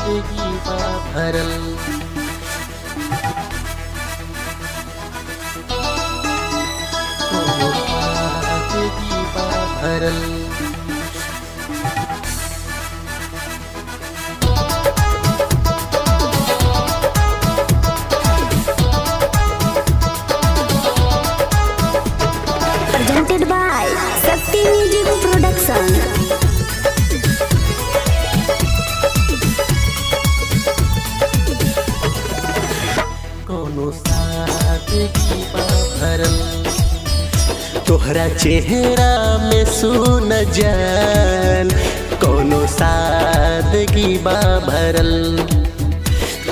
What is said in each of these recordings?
सादगी बा भरल। कोनो सादगी बा भरल। Presented by Shakti Music Production. कोनो सादगी बा भरल। तोहरा चेहरा में सुन जान कोनो सादगी बा भरल।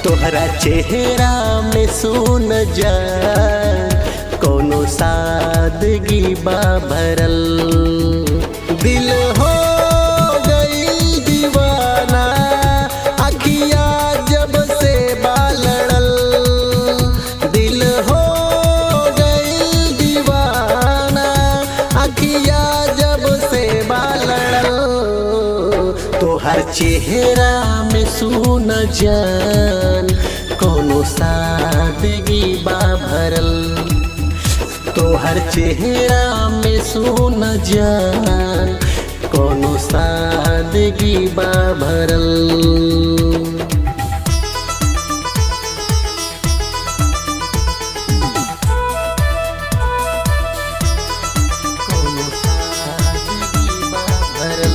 तोहरा चेहरा में सुन जान कोनो सादगी बा भरल। दिल हो गई दीवाना अखिया जब से बालड़ल। दिल हो गई दीवाना अखिया जब से बालड़ल। तोहर चेहरा में सुन जान कोनो सादगी बा भरल। तोहर चेहरा में सुन जान कोनो सादगी बा भरल। कोनो सादगी बा भरल।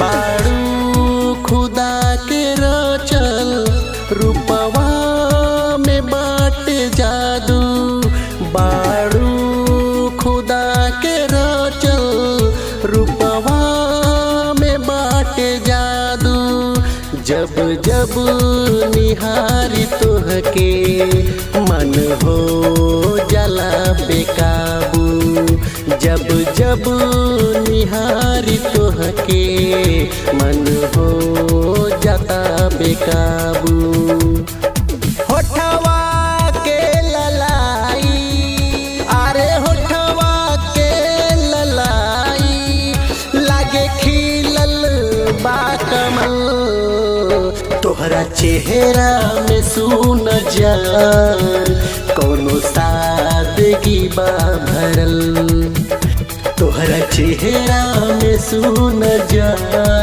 बाड़ू खुदा के रचल रूपवा में बाटे जादू। बाड़ू खुदा के रचल रूपवा में बाटे जादू। जब जब निहारी तोहके मन हो जला बेकाबू। जब जब निहारी तोहके मन हो जाता बेकाबू। होठवा के ललाई अरे होठवा के ललाई लागे खिलल बा कमल। तोहरा चेहरा में सुन जान कोनो सादगी बा भरल। तोहरा चेहरा में सुन जान